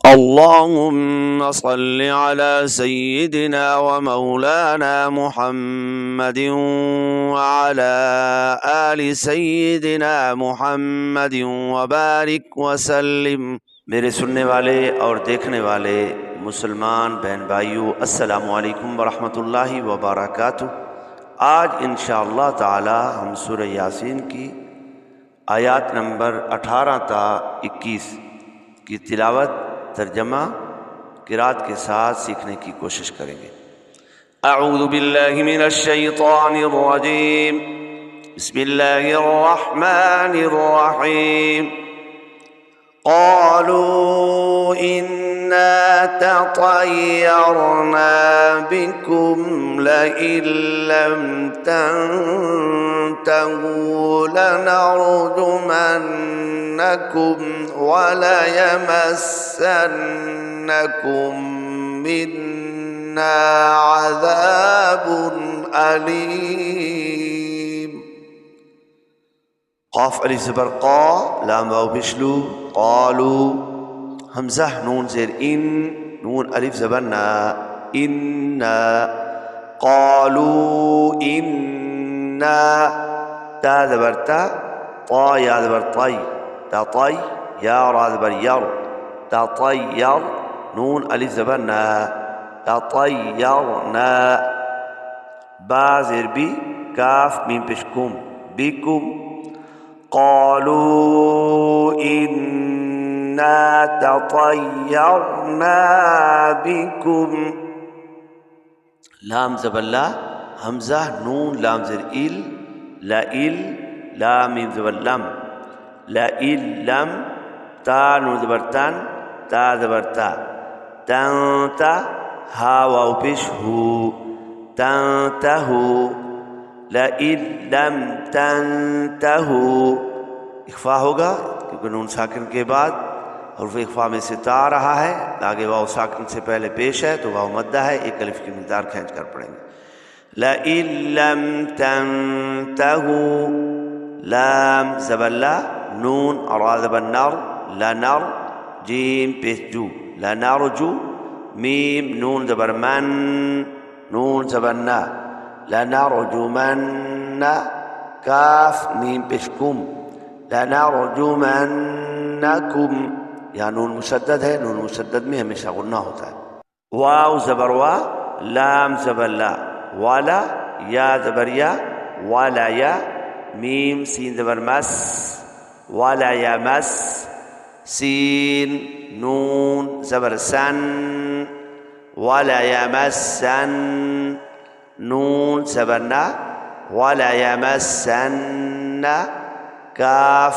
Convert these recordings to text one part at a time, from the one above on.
अल्लाहुम्मा सल्लि अला सय्यिदिना व मौलाना मुहम्मदिन व अला आलि सय्यिदिना मुहम्मदिन व बारिक व सल्लिम। मेरे सुनने वाले और देखने वाले मुसलमान बहन भाइयों, अस्सलामु अलैकुम व रहमतुल्लाहि व बरकातुहू। आज इंशाअल्लाह ताला हम सूरह यासीन की आयत नंबर 18 ता 21 की तिलावत, तर्जमा, किरात के साथ सीखने की कोशिश करेंगे। अऊज़ु बिल्लाहि मिनश शैतानिर रजीम। बिस्मिल्लाहिर रहमानिर रहीम। क़ालू इन्ना ततय्यरना बिकुम लइन लम तंतहू लनरजुमन्नकुम वलयमस्सन्नकुम मिन्ना अज़ाबुन अलीम। क़ाफ अलिफ ज़बर क़ा, लाम वाव पिशलू, क़ालू हमज़ा नून ज़ेर इन, नून अलिफ ज़बर ना, इन्ना। क़ालू इन्ना, ता ज़बर ता, ता या ज़बर तै, ता तै, या रा ज़बर यर, ता तय्यर, नून अलिफ ज़बर ना, ता तय्यरना। बा ज़ेर बी, काफ मीम पेश कुम, बिकुम। क़ालू इन्ना ततय्यरना बिकुम, लाम ज़बर ला, हमज़ा नून लाम ज़ेर इल, ला इल, लाम मीम ज़बर लम, ला इल लम, ता नून ज़बर तन, ता ज़बर ता, तन ता, हा वाव पेश हू, तंतहू, ला इल लम तंतहू। इख्फा होगा क्योंकि नून साकिन के बाद हुर्फ़ इख्फा में से ता रहा है, आगे वाव साकिन से पहले पेश है तो वाव मद्दा है, एक अलिफ की मिक़दार खींच कर पढ़ेंगे। ला इल लम तंतहू, लाम ज़बर ला, नून और रा ज़बर नर, ला नर, जीम पेश जू, ला नरजू, मीम नून ज़बर मन, नून ज़बर ना, ला नरजुमन्ना, काफ मीम पेश कुम, ला नरजुमन्नकुम, यहाँ नून मुशद्दद है, नून मुशद्दद में हमेशा गुन्ना होता है। वाव ज़बर वा, लाम ज़बर ला, वाला, या ज़बर या, वाला या, मीम सीन ज़बर मस, वाला या मस, सीन नून ज़बर सन, वाला या मस्सन, नून ज़बर ना, वाला या मस्सन्ना, काफ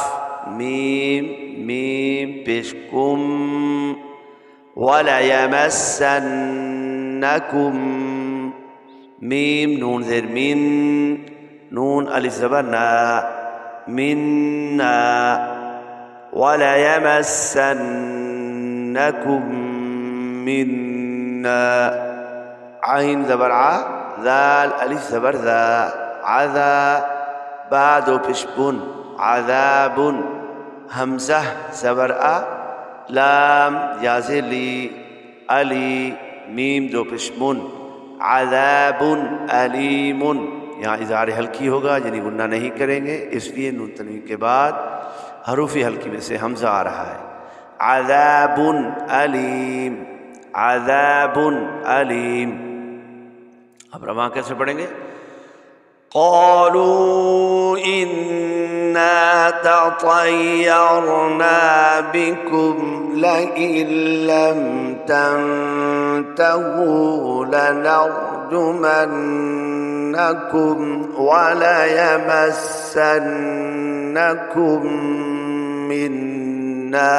मीम मीम पेश कुम, वाला या मस्सन्नकुम, मीम नून ज़ेर मिन, नून अलिफ ज़बर ना, मिन्ना, वाला या मस्सन्नकुम मिन्ना। आइन ज़बर आ, ज़ाल अलिफ ज़बर ज़ा, आज़ा, बा दो पेश बुन, आज़ाबुन, हमज़ा ज़बर आ, लाम या ज़ेर ली, अली, मीम दो पेश मुन, आज़ाबुन अलीमुन। यहाँ इज़हार हल्की होगा, यानी गुन्ना नहीं करेंगे, इसलिए नून तनवीन के बाद हरूफ़ी हल्की में से हमज़ा आ रहा है। आज़ाबुन अलीम, आज़ाबुन अलीम। अब रवा कैसे पढ़ेंगे? क़ालू इन्ना ततय्यरना बिकुम लइन लम तंतहू लनरजुमन्नकुम वलयमस्सन्नकुम मिन्ना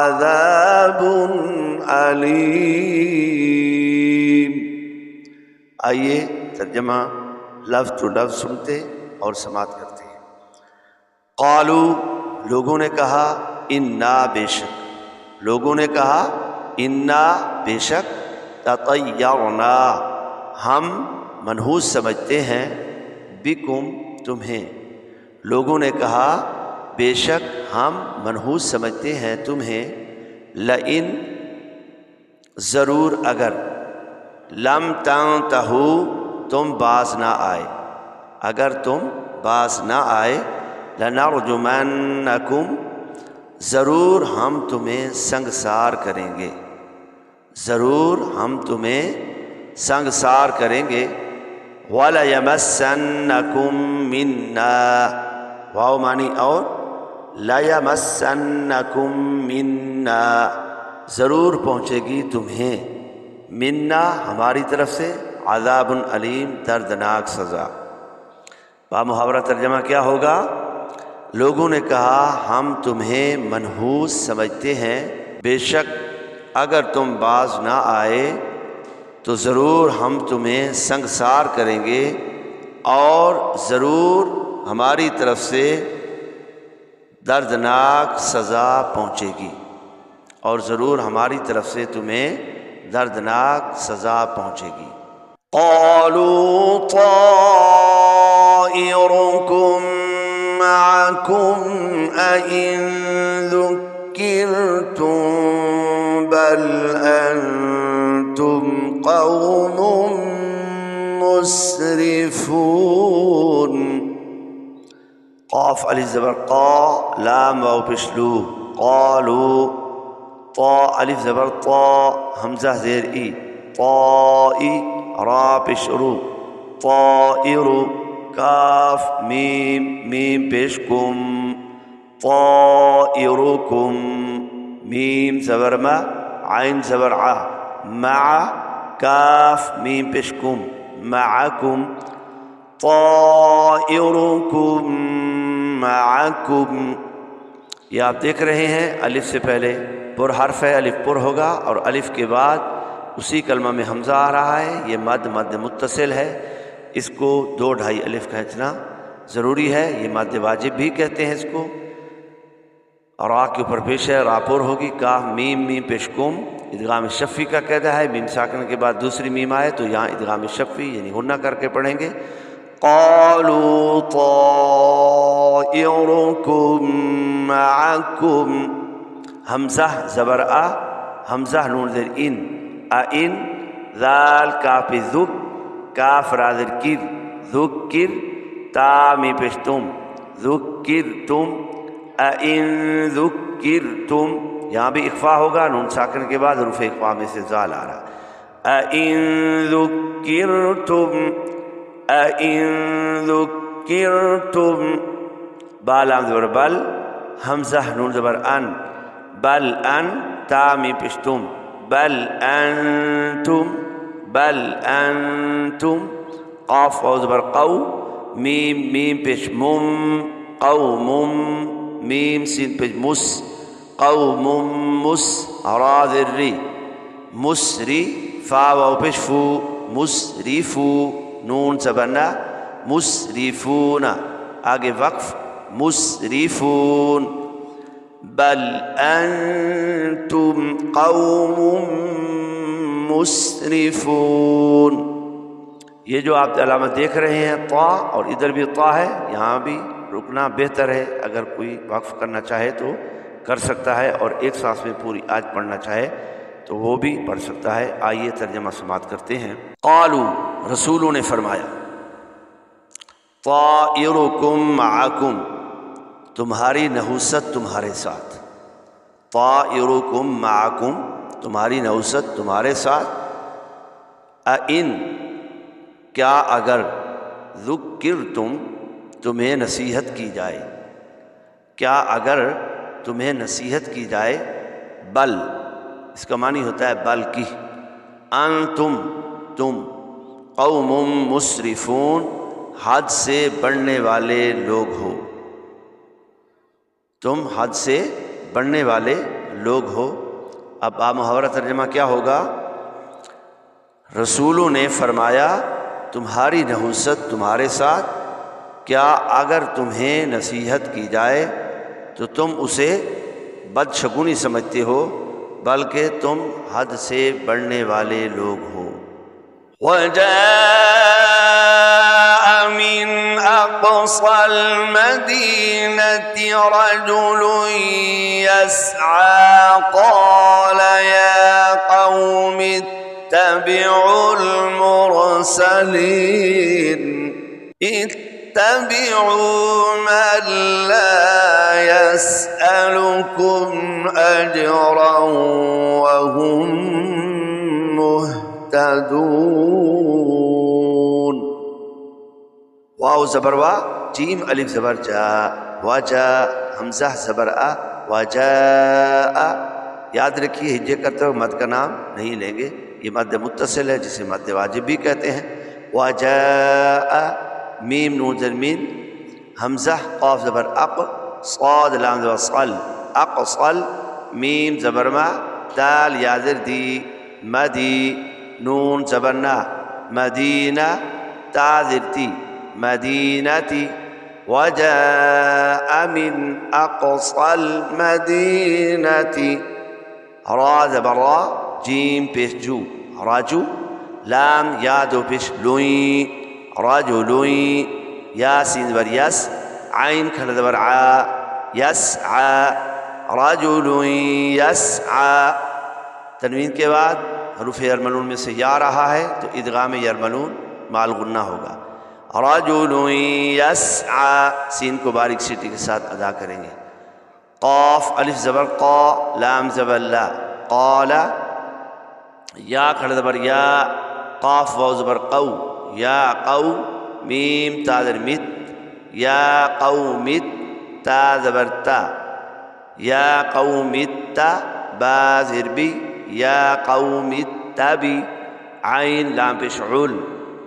अज़ाबुन अलीम। आइए तर्जमा लफ्ज़ टू लफ्ज़ सुनते और समात करते हैं। क़ालू लोगों ने कहा, इन्ना बेशक, लोगों ने कहा, इन्ना बेशक, ततय्यरना हम मनहूस समझते हैं, बिकुम तुम्हें। लोगों ने कहा बेशक हम मनहूस समझते हैं तुम्हें, लइन ज़रूर अगर लम तंतहू तुम बाज ना आए, अगर तुम बाज ना आए, लनरजुमन्नकुम ज़रूर हम तुम्हें संगसार करेंगे, ज़रूर हम तुम्हें संगसार करेंगे। वलयमस्सन्नकुम मिन्ना, वाव मानी और लयमस्सन्नकुम मिन्ना ज़रूर पहुँचेगी तुम्हें, मिन्ना हमारी तरफ से, अज़ाबुन अलीम दर्दनाक सज़ा। बामुहावरा तर्जमा क्या होगा? लोगों ने कहा हम तुम्हें मनहूस समझते हैं, बेशक अगर तुम बाज ना आए तो ज़रूर हम तुम्हें संगसार करेंगे और ज़रूर हमारी तरफ से दर्दनाक सज़ा पहुँचेगी, और ज़रूर हमारी तरफ से तुम्हें दर्दनाक सज़ा पहुँचेगी। क़ालू ताइरुकुम मअकुम अइन ज़ुक्किरतुम बल अंतुम क़ौमुम मुस्रिफून। क़ाफ अलिफ ज़बर क़ा, लाम वाव पिशलू, क़ालू, ता अलिफ ज़बर ता, हमज़ा ज़ेर ई, ताई, रा पिशरू, ताइरु, काफ मीम, मीम पेश कुम, ताइरुकुम, मीम ज़बर मा, आइन ज़बर आ, मा, काफ मीम पेश कुम, मअकुम, ताइरुकुम मअकुम। ये आप देख रहे हैं अलिफ से पहले पुर हर्फ है, अलिफ पुर होगा और अलिफ के बाद उसी कलमा में हमज़ा आ रहा है। ये मद मुत्तसिल है, इसको 2-2.5 अलिफ खींचना ज़रूरी है। ये मद वाजिब भी कहते हैं इसको। और रा के ऊपर पेश है, रापुर होगी, काफ मीम, मीम पेश कुम, इदगाम शफ़ी का कहता है। मीम साकिन के बाद दूसरी मीम आए तो यहाँ इदगाम शफ़ी यानी हुन्ना करके पढ़ेंगे। क़ालू ताइरुकुम मअकुम, हमज़ा ज़बर आ, हमज़ा नून ज़ेर इन, आ इन, ज़ाल काफ ज़ुक, काफ रा ज़ेर किर, ज़ुक्किर, ता मीम पेश तुम, ज़ुक्किरतुम, आ इन ज़ुक्किरतुम, यहाँ भी इख्फा होगा, नून साकिन के बाद रूफ़ इख्फा में से ज़ाल आ रहा। आ इन ज़ुक्किरतुम, आ इन ज़ुक्किरतुम, बा लाम ज़बर बल, हमज़ा नून ज़बर अन, बल अन, ता मीम पेश तुम, बल अंतुम, बल अंतुम, क़ाफ वाव ज़बर क़ौ, मीम, मीम पेश मुम, क़ौमुम, मीम सीन पेश मुस, क़ौमुम मुस, रा ज़ेर री, मुसरी, फा वाव पेश फू, मुसरिफू, नून सबन्ना, मुसरिफूना, आगे वक्फ, मुसरिफून, बल अंतुम क़ौमुम मुसरिफून। ये जो आप अलामत देख रहे हैं ता, और इधर भी ता है, यहाँ भी रुकना बेहतर है। अगर कोई वक्फ करना चाहे तो कर सकता है, और एक सांस में पूरी आयत पढ़ना चाहे तो वो भी पढ़ सकता है। आइए तर्जमा समात करते हैं। क़ालू, रसूलों ने फरमाया, ताइरुकुम मअकुम, तुम्हारी नहुसत तुम्हारे साथ, ताइरुकुम मअकुम, तुम्हारी नहुसत तुम्हारे साथ, अइन, क्या अगर, ज़ुक्किरतुम, तुम्हें नसीहत की जाए, क्या अगर तुम्हें नसीहत की जाए, बल, इसका मानी होता है बल्कि, अंतुम, तुम, क़ौमुम मुस्रिफून, हद से बढ़ने वाले लोग हो, तुम हद से बढ़ने वाले लोग हो। अब मुहावरा तर्जमा क्या होगा? रसूलों ने फरमाया, तुम्हारी नहुसत तुम्हारे साथ, क्या अगर तुम्हें नसीहत की जाए तो तुम उसे बदशगुनी समझते हो, बल्कि तुम हद से बढ़ने वाले लोग हो। वजाअ मिन अक़सल मदीनति रजुलुन यस्आ क़ाल या क़ौम इत्तबिउल मुरसलीन इत्तबिउ मन ला यसअलुकुम अजरन व हुम मुहतदून। वाव ज़बर वा, जीम अलिफ ज़बर जा, वाजा हमज़ा ज़बर आ, वाजा। याद रखिए हिज्जे करते हुए मद का नाम नहीं लेंगे, ये मद मुत्तसिल है जिसे मद वाजिब भी कहते हैं। वाजा मीम नून ज़मीन हमज़ा क़ाफ ज़बर अक़ साद लाम ज़बर सल अक़सल मीम ज़बर मा दाल याज़िर दी मदी नून ज़बर ना मदीना ताज़िरती मदीनती वजाअ मिन अक़सल मदीनती रा ज़बर रा जीम पेश जू राजू लाम या दो पेश लुई रजुलुई यासीन ज़बर यस आइन खल ज़बर आ यसआ रजुलुई यसआ। तनवीन के बाद हरूफ यरमलून में से या रहा है तो इदगाम यरमलून माल गुन्ना होगा। रजुलुई यसआ सीन को बारीक सीटी के साथ अदा करेंगे। क़ाफ अलिफ ज़बर क़ा लाम ज़बर ला क़ाला या खल ज़बर या क़ाफ वाव ज़बर क़ौ या क़ौ मीम ता ज़र मित या क़ौमित ता ज़बर ता या क़ौमित्ता बा ज़िर बी या क़ौमित्तबी आइन लाम पेश उल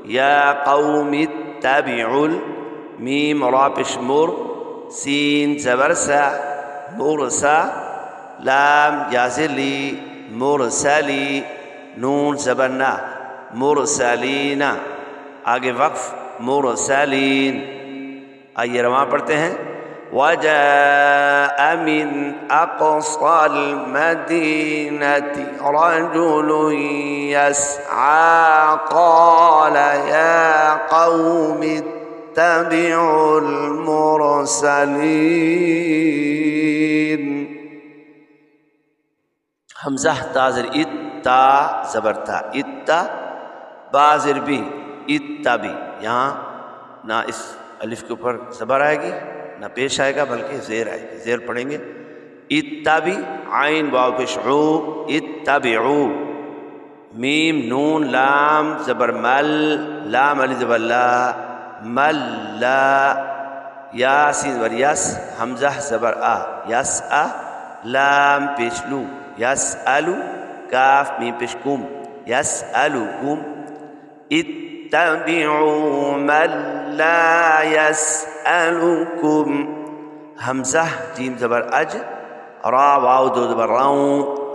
या क़ौमित्तबिउल मीम रा पेश मुर सीन ज़बर सा मुरसा लाम या ज़िर ली मुरसली नून ज़बर ना मुरसलीना आगे वक्फ मुरसलीन। आइए रवां पढ़ते हैं। वजाअ मिन अक़सल मदीनति रजुलुन यसआ क़ाल या क़ौमि इत्तबिउल मुरसलीन। हमज़ा ताज़िर इत्ता ज़बर था इत्ता बाज़िर भी इत्ता भी, यहाँ ना इस अलिफ के ऊपर ज़बर आएगी ना पेश आएगा बल्कि ज़ेर आएगी, ज़ेर पढ़ेंगे। इत्तबी आइन वाव पेश ऊ इत्तबिउ मीम नून लाम ज़बर मल लाम अलिफ ज़बर ला मल्ला यासीन ज़बर यस हमज़ा ज़बर आ यसआ लाम पेश लू यसअलु काफ मीम पेश कुम यसअलुकुम इत्तबिउ मन ला यसअलुकुम हमज़ा जीम ज़बर अज रा वाव दो ज़बर राऊ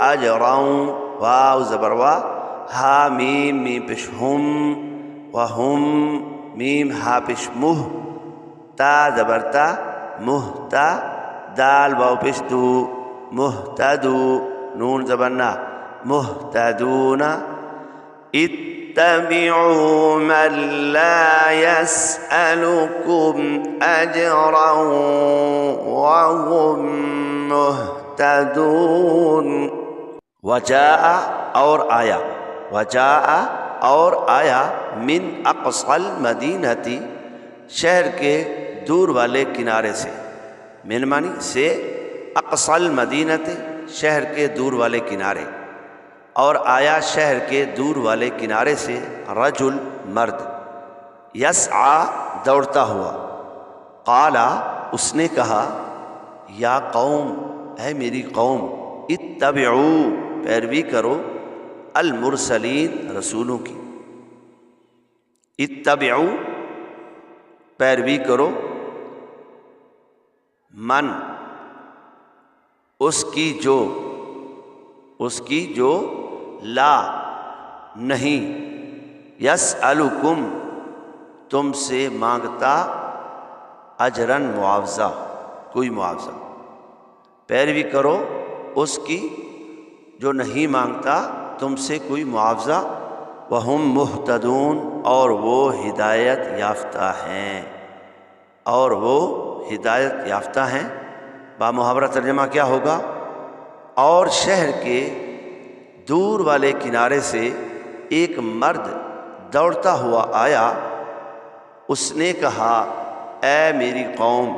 अज राऊ वाव ज़बर वा हा मीम मीम पेश हुम व हुम मीम हा पेश मुह ता ज़बर ता मुहता दाल वाव पेश दू मुहतदू नून ज़बर ना मुहतदूना। इत्तबिउ मन ला यसअलुकुम अजरन व हुम मुहतदून। वजाअ और आया वजाअ और आया मिन अक़सल मदीनती शहर के दूर वाले किनारे से मिन मानी से अक़सल मदीनती शहर के दूर वाले किनारे और आया शहर के दूर वाले किनारे से रजुल मर्द यसआ दौड़ता हुआ क़ाला उसने कहा या कौम है मेरी कौम इत्तबिउ पैरवी करो अल मुरसलीन रसूलों की इत्तबिउ पैरवी करो मन उसकी जो ला नहीं यसअलुकुम तुमसे मांगता अजरन मुआवजा कोई मुआवजा पैरवी करो उसकी जो नहीं मांगता तुमसे कोई मुआवजा वहुम मुहतदून और वो हिदायत याफ्ता हैं बामुहावरा तर्जमा क्या होगा। और शहर के दूर वाले किनारे से एक मर्द दौड़ता हुआ आया। उसने कहा, ऐ मेरी कौम,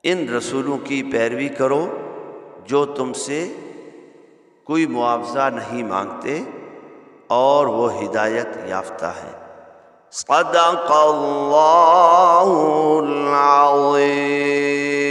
इन रसूलों की पैरवी करो जो तुमसे कोई मुआवजा नहीं मांगते और वो हिदायत याफ्ता है। सदक़ल्लाहुल अज़ीम।